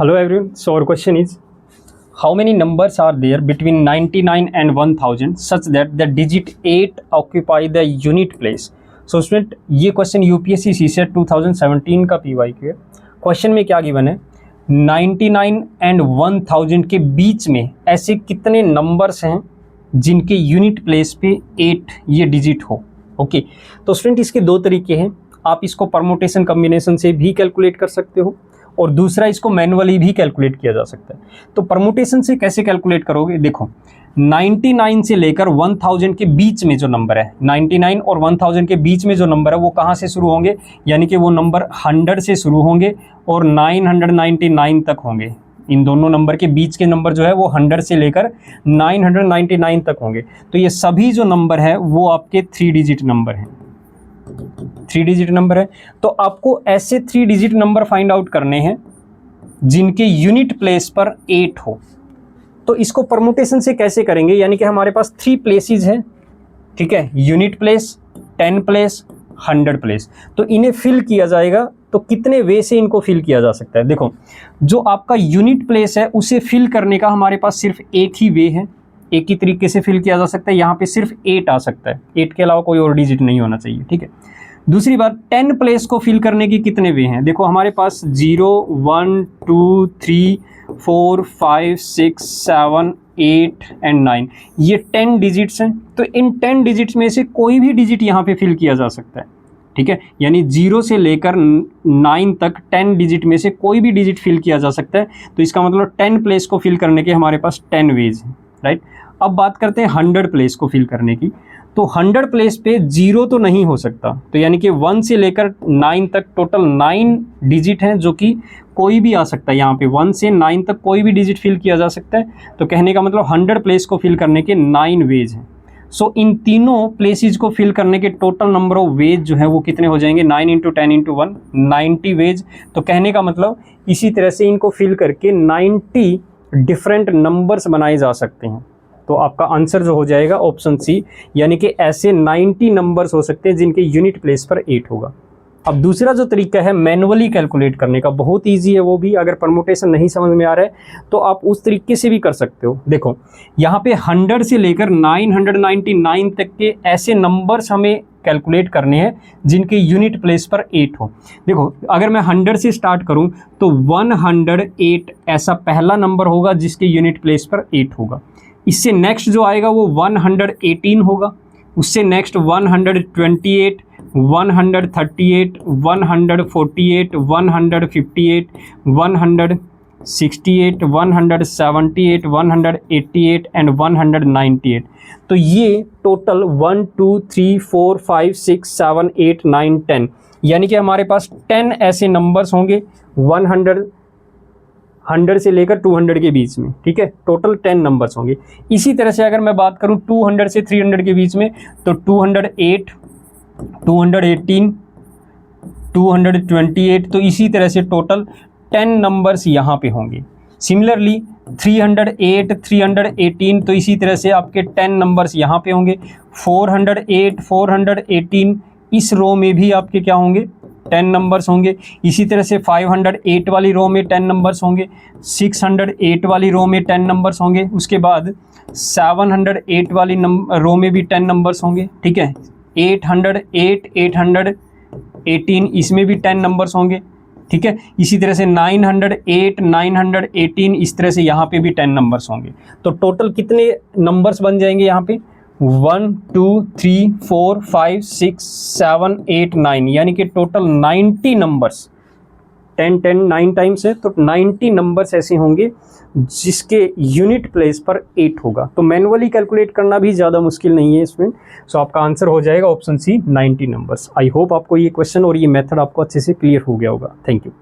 Hello everyone. So our question is, how many numbers are there between 99 and 1000 such that the digit 8 occupy the unit place? So student ये question UPSC CSAT 2017 का PYQ है। Question में क्या given है, 99 and 1000 के बीच में ऐसे कितने नंबर्स हैं जिनके यूनिट प्लेस पे 8 ये डिजिट हो। ओके, तो स्टूडेंट इसके दो तरीके हैं। आप इसको परमुटेशन कम्बिनेशन से भी कैलकुलेट कर सकते हो और दूसरा इसको मैनुअली भी कैलकुलेट किया जा सकता है। तो परमुटेशन से कैसे कैलकुलेट करोगे, देखो 99 से लेकर 1000 के बीच में जो नंबर है, 99 और 1000 के बीच में जो नंबर है वो कहाँ से शुरू होंगे, यानी कि वो नंबर 100 से शुरू होंगे और 999 तक होंगे। इन दोनों नंबर के बीच के नंबर जो है वो 100 से लेकर 999 तक होंगे। तो ये सभी जो नंबर है वो आपके 3 डिजिट नंबर हैं, 3 डिजिट नंबर है। तो आपको ऐसे 3 डिजिट नंबर फाइंड आउट करने हैं जिनके यूनिट प्लेस पर 8 हो। तो इसको परमुटेशन से कैसे करेंगे, यानी कि हमारे पास 3 प्लेसेस हैं, ठीक है, यूनिट प्लेस, 10 प्लेस, 100 प्लेस। तो इन्हें फिल किया जाएगा। तो कितने वे से इनको फिल किया जा सकता है, देखो जो आपका यूनिट प्लेस है उसे फिल करने का हमारे पास सिर्फ एक ही वे है, एक ही तरीके से फिल किया जा सकता है। यहाँ पे सिर्फ 8 आ सकता है, 8 के अलावा कोई और डिजिट नहीं होना चाहिए, ठीक है। दूसरी बात, 10 प्लेस को फिल करने के कितने वे हैं, देखो हमारे पास 0 1 2 3 4 5 6 7 8 एंड 9 ये 10 डिजिट्स हैं। तो इन 10 डिजिट्स में से कोई भी डिजिट यहाँ पे फिल किया जा सकता है, ठीक है। यानी 0 से लेकर 9 तक 10 डिजिट में से कोई भी डिजिट फिल किया जा सकता है। तो इसका मतलब 10 प्लेस को फिल करने के हमारे पास 10 वेज हैं, राइट। अब बात करते हैं 100 प्लेस को फिल करने की। तो 100 प्लेस पे 0 तो नहीं हो सकता, तो यानी कि 1 से लेकर 9 तक टोटल 9 डिजिट हैं, जो कि कोई भी आ सकता है। यहाँ पे 1 से 9 तक कोई भी डिजिट फिल किया जा सकता है। तो कहने का मतलब 100 प्लेस को फिल करने के 9 वेज हैं। सो इन तीनों प्लेसेस को फिल करने के टोटल नंबर ऑफ वेज जो है वो कितने हो जाएंगे, 9 × 10 × 1 90 वेज। तो कहने का मतलब इसी तरह से इनको फिल करके 90 डिफरेंट नंबर्स बनाए जा सकते हैं। तो आपका आंसर जो हो जाएगा ऑप्शन सी, यानी कि ऐसे 90 नंबर्स हो सकते हैं जिनके यूनिट प्लेस पर 8 होगा। अब दूसरा जो तरीका है मैनुअली कैलकुलेट करने का, बहुत इजी है वो भी। अगर परमुटेशन नहीं समझ में आ रहा है तो आप उस तरीके से भी कर सकते हो। देखो यहाँ पे 100 से लेकर 999 तक के ऐसे नंबर्स हमें कैलकुलेट करने हैं जिनके यूनिट प्लेस पर 8 हो। देखो अगर मैं 100 से स्टार्ट करूं तो 108 ऐसा पहला नंबर होगा जिसके यूनिट प्लेस पर 8 होगा। इससे नेक्स्ट जो आएगा वो 118 होगा, उससे नेक्स्ट 128 138 148 158 168 178 188 एंड 198। तो ये टोटल 1 2 3 4 5 6 7 8 9 10, यानी कि हमारे पास 10 ऐसे नंबर्स होंगे 100 से लेकर 200 के बीच में, ठीक है। टोटल 10 नंबर्स होंगे। इसी तरह से अगर मैं बात करूं 200 से 300 के बीच में, तो 208 218 228, तो इसी तरह से टोटल 10 नंबर्स यहाँ पे होंगे। सिमिलरली 308 318, तो इसी तरह से आपके 10 नंबर्स यहाँ पे होंगे। 408 418 इस रो में भी आपके क्या होंगे, 10 नंबर्स होंगे। इसी तरह से 508 वाली रो में 10 नंबर्स होंगे, 608 वाली रो में 10 नंबर्स होंगे। उसके बाद 708 वाली रो में भी 10 नंबर्स होंगे, ठीक है। 808 818 इसमें भी 10 नंबर्स होंगे, ठीक है। इसी तरह से 908 918 इस तरह से यहाँ पे भी 10 नंबर्स होंगे। तो टोटल कितने नंबर्स बन जाएंगे यहाँ पे, 1 2 3 4 5 6 7 8 9, यानी कि टोटल 90 नंबर्स। 10 10 9 टाइम्स है, तो 90 नंबर्स ऐसे होंगे जिसके यूनिट प्लेस पर 8 होगा। तो मैनुअली कैलकुलेट करना भी ज़्यादा मुश्किल नहीं है इसमें। सो आपका आंसर हो जाएगा option C, 90 numbers. I hope आपको ये क्वेश्चन और ये मेथड आपको अच्छे से क्लियर हो गया होगा। Thank you.